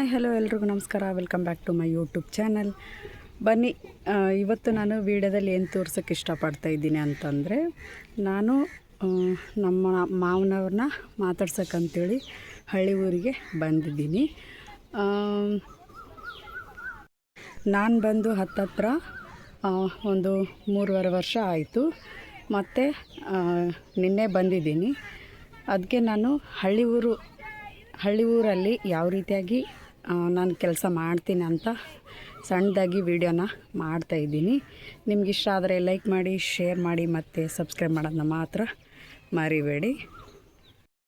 Hi hello ಎಲ್ರಿಗೂ ನಮಸ್ಕಾರ. Welcome back to my YouTube channel. ಬನ್ನಿ, ಇವತ್ತು ನಾನು ವೀಡಿಯೋದಲ್ಲಿ ಏನು ತೋರ್ಸೋಕ್ಕೆ ಇಷ್ಟಪಡ್ತಾ ಇದ್ದೀನಿ ಅಂತಂದರೆ, ನಾನು ನಮ್ಮ ಮಾವನವ್ರನ್ನ ಮಾತಾಡ್ಸೋಕ್ಕಂತೇಳಿ ಹಳ್ಳಿ ಊರಿಗೆ ಬಂದಿದ್ದೀನಿ. ನಾನು ಬಂದು ಹತ್ತತ್ರ ಒಂದು 3.5 ವರ್ಷ ಆಯಿತು. ಮತ್ತು ನಿನ್ನೆ ಬಂದಿದ್ದೀನಿ. ಅದಕ್ಕೆ ನಾನು ಹಳ್ಳಿ ಊರಲ್ಲಿ ಯಾವ ರೀತಿಯಾಗಿ ನಾನು ಕೆಲಸ ಮಾಡ್ತೀನಿ ಅಂತ ಸಣ್ಣದಾಗಿ ವಿಡಿಯೋನ ಮಾಡ್ತಾಯಿದ್ದೀನಿ. ನಿಮ್ಗೆ ಇಷ್ಟ ಆದರೆ ಲೈಕ್ ಮಾಡಿ, ಶೇರ್ ಮಾಡಿ ಮತ್ತು ಸಬ್ಸ್ಕ್ರೈಬ್ ಮಾಡೋದನ್ನ ಮಾತ್ರ ಮರಿಬೇಡಿ.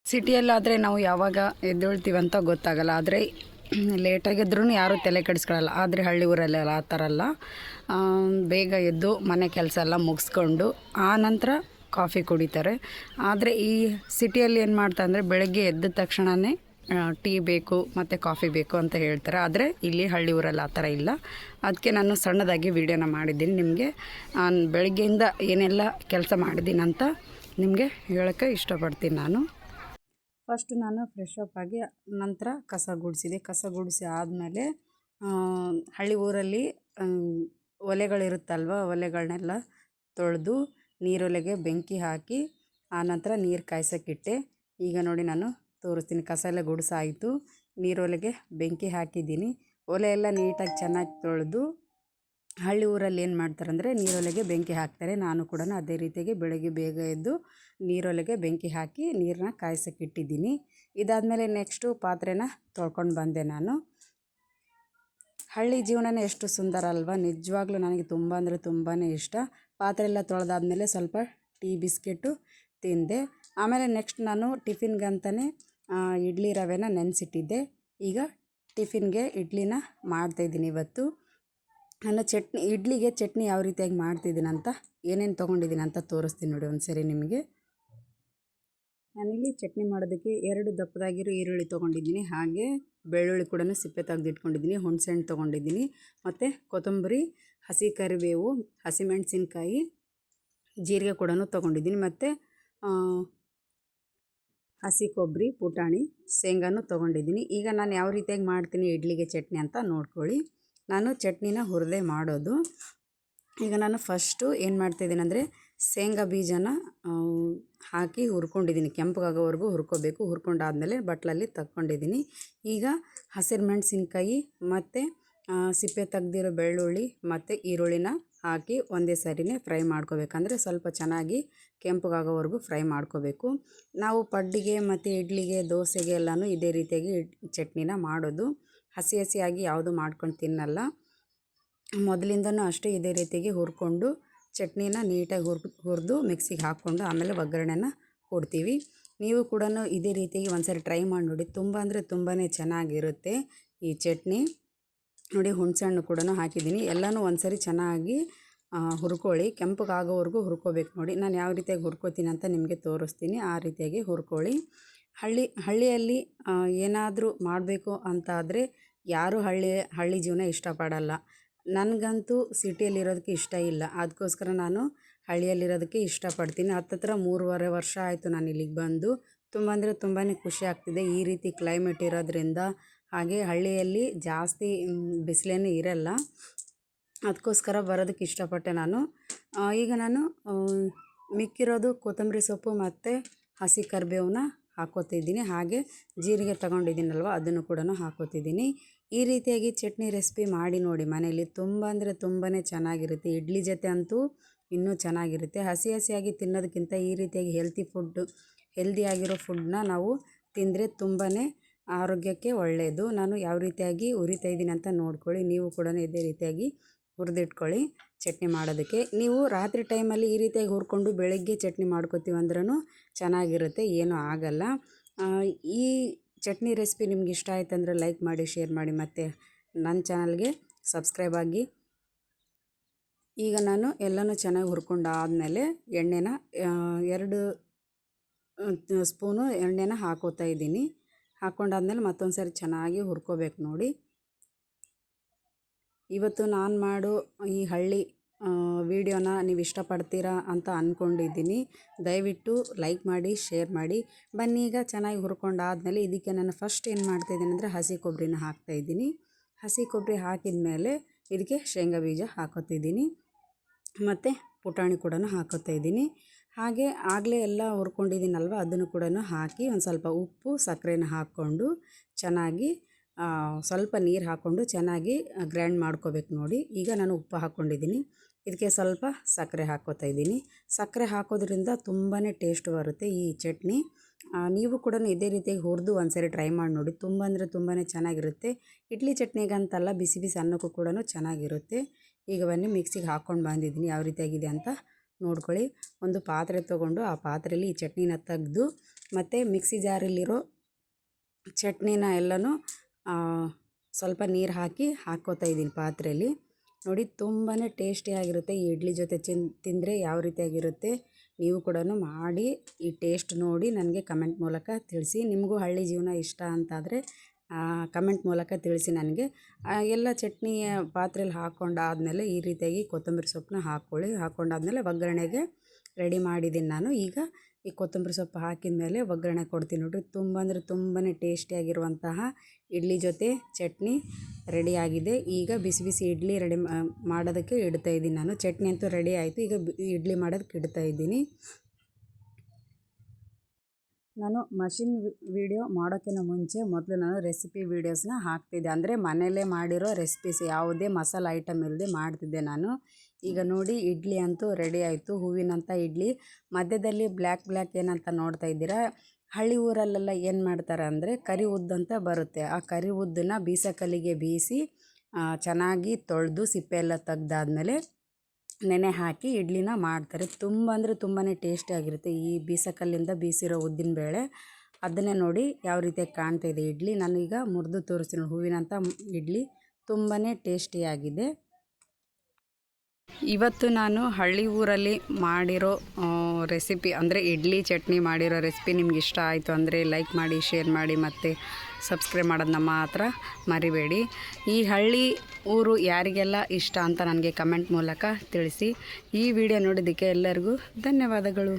ಸಿಟಿಯಲ್ಲಾದರೆ ನಾವು ಯಾವಾಗ ಎದ್ದೇಳ್ತೀವಂತ ಗೊತ್ತಾಗಲ್ಲ, ಆದರೆ ಲೇಟಾಗಿದ್ರೂ ಯಾರೂ ತಲೆ ಕೆಡಿಸ್ಕೊಳ್ಳಲ್ಲ. ಆದರೆ ಹಳ್ಳಿ ಊರಲ್ಲೆಲ್ಲ ಆ ಥರ ಅಲ್ಲ. ಬೇಗ ಎದ್ದು ಮನೆ ಕೆಲಸ ಎಲ್ಲ ಮುಗಿಸ್ಕೊಂಡು ಆ ನಂತರ ಕಾಫಿ ಕುಡಿತಾರೆ. ಆದರೆ ಈ ಸಿಟಿಯಲ್ಲಿ ಏನು ಮಾಡ್ತಾರೆ ಅಂದರೆ, ಬೆಳಗ್ಗೆ ಎದ್ದ ತಕ್ಷಣವೇ ಟೀ ಬೇಕು ಮತ್ತು ಕಾಫಿ ಬೇಕು ಅಂತ ಹೇಳ್ತಾರೆ. ಆದರೆ ಇಲ್ಲಿ ಹಳ್ಳಿ ಊರಲ್ಲಿ ಆ ಥರ ಇಲ್ಲ. ಅದಕ್ಕೆ ನಾನು ಸಣ್ಣದಾಗಿ ವಿಡಿಯೋನ ಮಾಡಿದ್ದೀನಿ. ನಿಮಗೆ ಬೆಳಗ್ಗೆಯಿಂದ ಏನೆಲ್ಲ ಕೆಲಸ ಮಾಡಿದ್ದೀನಿ ಅಂತ ನಿಮಗೆ ಹೇಳೋಕ್ಕೆ ಇಷ್ಟಪಡ್ತೀನಿ. ಫಸ್ಟ್ ನಾನು ಫ್ರೆಶ್ ಅಪ್ ಆಗಿ ನಂತರ ಕಸ ಗುಡಿಸಿ ಆದಮೇಲೆ ಹಳ್ಳಿ ಊರಲ್ಲಿ ಒಲೆಗಳಿರುತ್ತಲ್ವ, ಒಲೆಗಳನ್ನೆಲ್ಲ ತೊಳೆದು ನೀರೊಲೆಗೆ ಬೆಂಕಿ ಹಾಕಿ ಆನಂತರ ನೀರು ಕಾಯ್ಸೋಕ್ಕಿಟ್ಟೆ. ಈಗ ನೋಡಿ ನಾನು ತೋರಿಸ್ತೀನಿ. ಕಸ ಎಲ್ಲ ಗುಡಿಸಾಯಿತು, ನೀರೊಲೆಗೆ ಬೆಂಕಿ ಹಾಕಿದ್ದೀನಿ. ಒಲೆ ಎಲ್ಲ ನೀಟಾಗಿ ಚೆನ್ನಾಗಿ ತೊಳೆದು, ಹಳ್ಳಿ ಊರಲ್ಲಿ ಏನು ಮಾಡ್ತಾರಂದರೆ ನೀರೊಲೆಗೆ ಬೆಂಕಿ ಹಾಕ್ತಾರೆ. ನಾನು ಕೂಡ ಅದೇ ರೀತಿಯಾಗಿ ಬೆಳಗ್ಗೆ ಬೇಗ ಎದ್ದು ನೀರೊಲೆಗೆ ಬೆಂಕಿ ಹಾಕಿ ನೀರನ್ನ ಕಾಯ್ಸೋಕ್ಕಿಟ್ಟಿದ್ದೀನಿ. ಇದಾದಮೇಲೆ ನೆಕ್ಸ್ಟು ಪಾತ್ರೆನ ತೊಳ್ಕೊಂಡು ಬಂದೆ. ನಾನು ಹಳ್ಳಿ ಜೀವನನೇ ಎಷ್ಟು ಸುಂದರ ಅಲ್ವಾ, ನಿಜವಾಗ್ಲೂ ನನಗೆ ತುಂಬ ಅಂದರೆ ತುಂಬಾ ಇಷ್ಟ. ಪಾತ್ರೆ ಎಲ್ಲ ತೊಳೆದಾದ್ಮೇಲೆ ಸ್ವಲ್ಪ ಟೀ ಬಿಸ್ಕೆಟು ತಿಂದೆ. ಆಮೇಲೆ ನೆಕ್ಸ್ಟ್ ನಾನು ಟಿಫಿನ್ಗಂತಲೇ ಇಡ್ಲಿ ರವೆನ ನೆನೆಸಿಟ್ಟಿದ್ದೆ. ಈಗ ಟಿಫಿನ್ಗೆ ಇಡ್ಲಿನ ಮಾಡ್ತಾಯಿದ್ದೀನಿ. ಇವತ್ತು ನಾನು ಇಡ್ಲಿಗೆ ಚಟ್ನಿ ಯಾವ ರೀತಿಯಾಗಿ ಮಾಡ್ತಿದ್ದೀನಿ ಅಂತ, ಏನೇನು ತೊಗೊಂಡಿದ್ದೀನಿ ಅಂತ ತೋರಿಸ್ತೀನಿ ನೋಡಿ ಒಂದು ಸರಿ ನಿಮಗೆ. ನಾನಿಲ್ಲಿ ಚಟ್ನಿ ಮಾಡೋದಕ್ಕೆ 2 ದಪ್ಪದಾಗಿರೋ ಈರುಳ್ಳಿ ತೊಗೊಂಡಿದ್ದೀನಿ. ಹಾಗೆ ಬೆಳ್ಳುಳ್ಳಿ ಕೂಡ ಸಿಪ್ಪೆ ತೆಗೆದಿಟ್ಕೊಂಡಿದ್ದೀನಿ. ಹುಣಸೆಹಣ್ಣು ತೊಗೊಂಡಿದ್ದೀನಿ. ಮತ್ತು ಕೊತ್ತಂಬರಿ, ಹಸಿ ಕರಿಬೇವು, ಹಸಿಮೆಣಸಿನ್ಕಾಯಿ, ಜೀರಿಗೆ ಕೂಡ ತೊಗೊಂಡಿದ್ದೀನಿ. ಮತ್ತು ಹಸಿ ಕೊಬ್ಬರಿ, ಪುಟಾಣಿ, ಶೇಂಗಾನು ತೊಗೊಂಡಿದ್ದೀನಿ. ಈಗ ನಾನು ಯಾವ ರೀತಿಯಾಗಿ ಮಾಡ್ತೀನಿ ಇಡ್ಲಿಗೆ ಚಟ್ನಿ ಅಂತ ನೋಡ್ಕೊಳ್ಳಿ. ನಾನು ಚಟ್ನಿನ ಹುರಿದೇ ಮಾಡೋದು. ಈಗ ನಾನು ಫಸ್ಟು ಏನು ಮಾಡ್ತಾಯಿದ್ದೀನಿ ಅಂದರೆ, ಶೇಂಗಾ ಬೀಜನ ಹಾಕಿ ಹುರ್ಕೊಂಡಿದ್ದೀನಿ. ಕೆಂಪಗಾಗೋವರೆಗೂ ಹುರ್ಕೋಬೇಕು. ಹುರ್ಕೊಂಡಾದಮೇಲೆ ಬಟ್ಲಲ್ಲಿ ತಕ್ಕೊಂಡಿದ್ದೀನಿ. ಈಗ ಹಸಿರು ಮೆಣಸಿನ್ಕಾಯಿ ಮತ್ತು ಸಿಪ್ಪೆ ತೆಗ್ದಿರೋ ಬೆಳ್ಳುಳ್ಳಿ ಮತ್ತು ಈರುಳ್ಳಿನ ಹಾಕಿ ಒಂದೇ ಸರಿನೇ ಫ್ರೈ ಮಾಡ್ಕೋಬೇಕಂದ್ರೆ ಸ್ವಲ್ಪ ಚೆನ್ನಾಗಿ ಕೆಂಪಗಾಗೋವರೆಗೂ ಫ್ರೈ ಮಾಡ್ಕೋಬೇಕು. ನಾವು ಪಡ್ಡಿಗೆ ಮತ್ತು ಇಡ್ಲಿಗೆ, ದೋಸೆಗೆ ಎಲ್ಲನೂ ಇದೇ ರೀತಿಯಾಗಿ ಚಟ್ನಿನ ಮಾಡೋದು. ಹಸಿಯಾಗಿ ಯಾವುದು ಮಾಡ್ಕೊಂಡು ತಿನ್ನಲ್ಲ. ಮೊದಲಿಂದನೂ ಅಷ್ಟೇ ಇದೇ ರೀತಿಯಾಗಿ ಹುರ್ಕೊಂಡು ಚಟ್ನಿನ ನೀಟಾಗಿ ಹುರಿದು ಮಿಕ್ಸಿಗೆ ಹಾಕ್ಕೊಂಡು ಆಮೇಲೆ ಒಗ್ಗರಣೆನ ಕೊಡ್ತೀವಿ. ನೀವು ಕೂಡ ಇದೇ ರೀತಿಯಾಗಿ ಒಂದ್ಸರಿ ಟ್ರೈ ಮಾಡಿ ನೋಡಿ. ತುಂಬ ಅಂದರೆ ತುಂಬಾ ಚೆನ್ನಾಗಿರುತ್ತೆ ಈ ಚಟ್ನಿ. ನೋಡಿ, ಹುಣಸೆಹಣ್ಣು ಕೂಡ ಹಾಕಿದ್ದೀನಿ. ಎಲ್ಲನೂ ಒಂದ್ಸರಿ ಚೆನ್ನಾಗಿ ಹುರ್ಕೊಳ್ಳಿ. ಕೆಂಪಗಾಗೋವರೆಗೂ ಹುರ್ಕೋಬೇಕು. ನೋಡಿ ನಾನು ಯಾವ ರೀತಿಯಾಗಿ ಹುರ್ಕೋತೀನಿ ಅಂತ ನಿಮಗೆ ತೋರಿಸ್ತೀನಿ. ಆ ರೀತಿಯಾಗಿ ಹುರ್ಕೊಳ್ಳಿ. ಹಳ್ಳಿಯಲ್ಲಿ ಏನಾದರೂ ಮಾಡಬೇಕು ಅಂತ ಆದರೆ ಯಾರೂ ಹಳ್ಳಿ ಜೀವನ ಇಷ್ಟಪಡಲ್ಲ. ನನಗಂತೂ ಸಿಟಿಯಲ್ಲಿರೋದಕ್ಕೆ ಇಷ್ಟ ಇಲ್ಲ. ಅದಕ್ಕೋಸ್ಕರ ನಾನು ಹಳ್ಳಿಯಲ್ಲಿರೋದಕ್ಕೆ ಇಷ್ಟಪಡ್ತೀನಿ. ಹತ್ತತ್ರ 3.5 ವರ್ಷ ಆಯಿತು ನಾನು ಇಲ್ಲಿಗೆ ಬಂದು. ತುಂಬ ಅಂದರೆ ತುಂಬಾ ಖುಷಿ ಆಗ್ತಿದೆ ಈ ರೀತಿ ಕ್ಲೈಮೇಟ್ ಇರೋದ್ರಿಂದ. ಹಾಗೆ ಹಳ್ಳಿಯಲ್ಲಿ ಜಾಸ್ತಿ ಬಿಸಿಲೇನೂ ಇರಲ್ಲ. ಅದಕ್ಕೋಸ್ಕರ ಬರೋದಕ್ಕೆ ಇಷ್ಟಪಟ್ಟೆ ನಾನು. ಈಗ ನಾನು ಮಿಕ್ಕಿರೋದು ಕೊತ್ತಂಬರಿ ಸೊಪ್ಪು ಮತ್ತು ಹಸಿ ಕರಿಬೇವನ್ನ ಹಾಕ್ಕೋತಿದ್ದೀನಿ. ಹಾಗೆ ಜೀರಿಗೆ ತೊಗೊಂಡಿದ್ದೀನಲ್ವ, ಅದನ್ನು ಕೂಡ ಹಾಕ್ಕೋತಿದ್ದೀನಿ. ಈ ರೀತಿಯಾಗಿ ಚಟ್ನಿ ರೆಸಿಪಿ ಮಾಡಿ ನೋಡಿ ಮನೆಯಲ್ಲಿ. ತುಂಬ ಅಂದರೆ ತುಂಬಾ ಚೆನ್ನಾಗಿರುತ್ತೆ. ಇಡ್ಲಿ ಜೊತೆ ಅಂತೂ ಇನ್ನೂ ಚೆನ್ನಾಗಿರುತ್ತೆ. ಹಸಿಯಾಗಿ ತಿನ್ನೋದಕ್ಕಿಂತ ಈ ರೀತಿಯಾಗಿ ಹೆಲ್ದಿಯಾಗಿರೋ ಫುಡ್ನ ನಾವು ತಿಂದರೆ ತುಂಬಾ ಆರೋಗ್ಯಕ್ಕೆ ಒಳ್ಳೆಯದು. ನಾನು ಯಾವ ರೀತಿಯಾಗಿ ಹುರಿತಾಯಿದ್ದೀನಿ ಅಂತ ನೋಡ್ಕೊಳ್ಳಿ. ನೀವು ಕೂಡ ಇದೇ ರೀತಿಯಾಗಿ ಹುರಿದಿಟ್ಕೊಳ್ಳಿ ಚಟ್ನಿ ಮಾಡೋದಕ್ಕೆ. ನೀವು ರಾತ್ರಿ ಟೈಮಲ್ಲಿ ಈ ರೀತಿಯಾಗಿ ಹುರ್ಕೊಂಡು ಬೆಳಗ್ಗೆ ಚಟ್ನಿ ಮಾಡ್ಕೊತೀವಿ ಅಂದ್ರೂ ಚೆನ್ನಾಗಿರುತ್ತೆ, ಏನೂ ಆಗಲ್ಲ. ಈ ಚಟ್ನಿ ರೆಸಿಪಿ ನಿಮ್ಗೆ ಇಷ್ಟ ಆಯ್ತಂದರೆ ಲೈಕ್ ಮಾಡಿ, ಶೇರ್ ಮಾಡಿ ಮತ್ತು ನನ್ನ ಚಾನಲ್ಗೆ ಸಬ್ಸ್ಕ್ರೈಬ್ ಆಗಿ. ಈಗ ನಾನು ಎಲ್ಲನೂ ಚೆನ್ನಾಗಿ ಹುರ್ಕೊಂಡಾದಮೇಲೆ ಎಣ್ಣೆನ 2 ಸ್ಪೂನು ಎಣ್ಣೆನ ಹಾಕೋತಾ ಇದ್ದೀನಿ. ಹಾಕ್ಕೊಂಡಾದ್ಮೇಲೆ ಮತ್ತೊಂದು ಸಾರಿ ಚೆನ್ನಾಗಿ ಹುರ್ಕೋಬೇಕು ನೋಡಿ. ಇವತ್ತು ನಾನು ಮಾಡೋ ಈ ಹಳ್ಳಿ ವಿಡಿಯೋನ ನೀವು ಇಷ್ಟಪಡ್ತೀರಾ ಅಂತ ಅಂದ್ಕೊಂಡಿದ್ದೀನಿ. ದಯವಿಟ್ಟು ಲೈಕ್ ಮಾಡಿ, ಶೇರ್ ಮಾಡಿ. ಬನ್ನಿ ಈಗ ಚೆನ್ನಾಗಿ ಹುರ್ಕೊಂಡಾದಮೇಲೆ ಇದಕ್ಕೆ ನಾನು ಫಸ್ಟ್ ಏನು ಮಾಡ್ತಾಯಿದ್ದೀನಿ ಅಂದರೆ ಹಸಿ ಕೊಬ್ಬರಿನ ಹಾಕ್ತಾಯಿದ್ದೀನಿ. ಹಸಿ ಕೊಬ್ಬರಿ ಹಾಕಿದ ಮೇಲೆ ಇದಕ್ಕೆ ಶೇಂಗಾ ಬೀಜ ಹಾಕೋತಿದ್ದೀನಿ ಮತ್ತು ಪುಟಾಣಿ ಕೂಡ ಹಾಕೋತಾಯಿದ್ದೀನಿ. ಹಾಗೆ ಆಗಲೇ ಎಲ್ಲ ಹುರ್ಕೊಂಡಿದ್ದೀನಲ್ವ ಅದನ್ನು ಕೂಡ ಹಾಕಿ ಒಂದು ಸ್ವಲ್ಪ ಉಪ್ಪು ಸಕ್ಕರೆನ ಹಾಕ್ಕೊಂಡು ಚೆನ್ನಾಗಿ ಸ್ವಲ್ಪ ನೀರು ಹಾಕ್ಕೊಂಡು ಚೆನ್ನಾಗಿ ಗ್ರೈಂಡ್ ಮಾಡ್ಕೋಬೇಕು ನೋಡಿ. ಈಗ ನಾನು ಉಪ್ಪು ಹಾಕ್ಕೊಂಡಿದ್ದೀನಿ, ಇದಕ್ಕೆ ಸ್ವಲ್ಪ ಸಕ್ಕರೆ ಹಾಕ್ಕೋತಾಯಿದ್ದೀನಿ. ಸಕ್ಕರೆ ಹಾಕೋದ್ರಿಂದ ತುಂಬಾ ಟೇಸ್ಟ್ ಬರುತ್ತೆ ಈ ಚಟ್ನಿ. ನೀವು ಕೂಡ ಇದೇ ರೀತಿಯಾಗಿ ಹುರಿದು ಒಂದ್ಸರಿ ಟ್ರೈ ಮಾಡಿ ನೋಡಿ. ತುಂಬ ಅಂದರೆ ತುಂಬಾ ಚೆನ್ನಾಗಿರುತ್ತೆ. ಇಡ್ಲಿ ಚಟ್ನಿಗಂತಲ್ಲ, ಬಿಸಿ ಬಿಸಿ ಅನ್ನಕ್ಕೂ ಕೂಡ ಚೆನ್ನಾಗಿರುತ್ತೆ. ಈಗ ಬನ್ನಿ ಮಿಕ್ಸಿಗೆ ಹಾಕ್ಕೊಂಡು ಬಂದಿದ್ದೀನಿ, ಯಾವ ರೀತಿಯಾಗಿದೆ ಅಂತ ನೋಡ್ಕೊಳ್ಳಿ. ಒಂದು ಪಾತ್ರೆ ತೊಗೊಂಡು ಆ ಪಾತ್ರೆಯಲ್ಲಿ ಈ ಚಟ್ನಿನ ತೆಗೆದು ಮತ್ತು ಮಿಕ್ಸಿ ಜಾರಲ್ಲಿರೋ ಚಟ್ನಿನ ಎಲ್ಲನೂ ಸ್ವಲ್ಪ ನೀರು ಹಾಕಿ ಹಾಕ್ಕೋತಾ ಇದ್ದೀನಿ ಪಾತ್ರೆಯಲ್ಲಿ. ನೋಡಿ ತುಂಬಾ ಟೇಸ್ಟಿಯಾಗಿರುತ್ತೆ. ಈ ಇಡ್ಲಿ ಜೊತೆ ತಿಂದರೆ ಯಾವ ರೀತಿಯಾಗಿರುತ್ತೆ ನೀವು ಕೂಡ ಮಾಡಿ ಈ ಟೇಸ್ಟ್ ನೋಡಿ ನನಗೆ ಕಮೆಂಟ್ ಮೂಲಕ ತಿಳಿಸಿ. ನಿಮಗೂ ಹಳ್ಳಿ ಜೀವನ ಇಷ್ಟ ಅಂತಾದರೆ ಕಮೆಂಟ್ ಮೂಲಕ ತಿಳಿಸಿ ನನಗೆ. ಎಲ್ಲ ಚಟ್ನಿ ಪಾತ್ರೆಯಲ್ಲಿ ಹಾಕ್ಕೊಂಡಾದಮೇಲೆ ಈ ರೀತಿಯಾಗಿ ಕೊತ್ತಂಬರಿ ಸೊಪ್ಪನ್ನ ಹಾಕ್ಕೊಳ್ಳಿ. ಹಾಕ್ಕೊಂಡಾದ್ಮೇಲೆ ಒಗ್ಗರಣೆಗೆ ರೆಡಿ ಮಾಡಿದ್ದೀನಿ ನಾನು. ಈಗ ಈ ಕೊತ್ತಂಬರಿ ಸೊಪ್ಪು ಹಾಕಿದ ಮೇಲೆ ಒಗ್ಗರಣೆ ಕೊಡ್ತೀನಿ ನೋಡಿರಿ. ತುಂಬ ಅಂದರೆ ತುಂಬಾ ಟೇಸ್ಟಿಯಾಗಿರುವಂತಹ ಇಡ್ಲಿ ಜೊತೆ ಚಟ್ನಿ ರೆಡಿಯಾಗಿದೆ. ಈಗ ಬಿಸಿ ಬಿಸಿ ಇಡ್ಲಿ ಮಾಡೋದಕ್ಕೆ ಇಡ್ತಾಯಿದ್ದೀನಿ ನಾನು. ಚಟ್ನಿ ಅಂತೂ ರೆಡಿ ಆಯಿತು. ಈಗ ಇಡ್ಲಿ ಮಾಡೋದಕ್ಕೆ ಇಡ್ತಾಯಿದ್ದೀನಿ. ನಾನು ಮಷಿನ್ ವೀಡಿಯೋ ಮಾಡೋಕ್ಕಿಂತ ಮುಂಚೆ ಮೊದಲು ನಾನು ರೆಸಿಪಿ ವೀಡಿಯೋಸ್ನ ಹಾಕ್ತಿದ್ದೆ. ಅಂದರೆ ಮನೆಯಲ್ಲೇ ಮಾಡಿರೋ ರೆಸಿಪೀಸ್, ಯಾವುದೇ ಮಸಾಲೆ ಐಟಮ್ ಇಲ್ಲದೆ ಮಾಡ್ತಿದ್ದೆ ನಾನು. ಈಗ ನೋಡಿ ಇಡ್ಲಿ ಅಂತೂ ರೆಡಿ ಆಯಿತು, ಹೂವಿನಂಥ ಇಡ್ಲಿ. ಮಧ್ಯದಲ್ಲಿ ಬ್ಲ್ಯಾಕ್ ಏನಂತ ನೋಡ್ತಾ ಇದ್ದೀರಾ, ಹಳ್ಳಿ ಊರಲ್ಲೆಲ್ಲ ಏನು ಮಾಡ್ತಾರೆ ಅಂದರೆ ಕರಿ ಉದ್ದು ಅಂತ ಬರುತ್ತೆ. ಆ ಕರಿ ಉದ್ದನ್ನ ಬೀಸಕಲ್ಲಿಗೆ ಬೀಸಿ ಚೆನ್ನಾಗಿ ತೊಳೆದು ಸಿಪ್ಪೆ ಎಲ್ಲ ತೆಗ್ದಾದ್ಮೇಲೆ ನೆನೆ ಹಾಕಿ ಇಡ್ಲಿನ ಮಾಡ್ತಾರೆ. ತುಂಬ ಅಂದರೆ ತುಂಬಾ ಟೇಸ್ಟಿಯಾಗಿರುತ್ತೆ ಈ ಬೀಸಕಲ್ಲಿಂದ ಬೀಸಿರೋ ಉದ್ದಿನಬೇಳೆ. ಅದನ್ನೇ ನೋಡಿ ಯಾವ ರೀತಿಯಾಗಿ ಕಾಣ್ತಾ ಇದೆ ಇಡ್ಲಿ. ನಾನೀಗ ಮುರಿದು ತೋರಿಸ್ತೀನಿ. ಹೂವಿನಂಥ ಇಡ್ಲಿ ತುಂಬಾ ಟೇಸ್ಟಿಯಾಗಿದೆ. ಇವತ್ತು ನಾನು ಹಳ್ಳಿ ಊರಲ್ಲಿ ಮಾಡಿರೋ ರೆಸಿಪಿ ಅಂದರೆ ಇಡ್ಲಿ ಚಟ್ನಿ ಮಾಡಿರೋ ರೆಸಿಪಿ ನಿಮ್ಗೆ ಇಷ್ಟ ಆಯಿತು ಅಂದರೆ ಲೈಕ್ ಮಾಡಿ, ಶೇರ್ ಮಾಡಿ ಮತ್ತು ಸಬ್ಸ್ಕ್ರೈಬ್ ಮಾಡೋದನ್ನ ಮಾತ್ರ ಮರಿಬೇಡಿ. ಈ ಹಳ್ಳಿ ಊರು ಯಾರಿಗೆಲ್ಲ ಇಷ್ಟ ಅಂತ ನನಗೆ ಕಮೆಂಟ್ ಮೂಲಕ ತಿಳಿಸಿ. ಈ ವಿಡಿಯೋ ನೋಡಿದ್ದಕ್ಕೆ ಎಲ್ಲರಿಗೂ ಧನ್ಯವಾದಗಳು.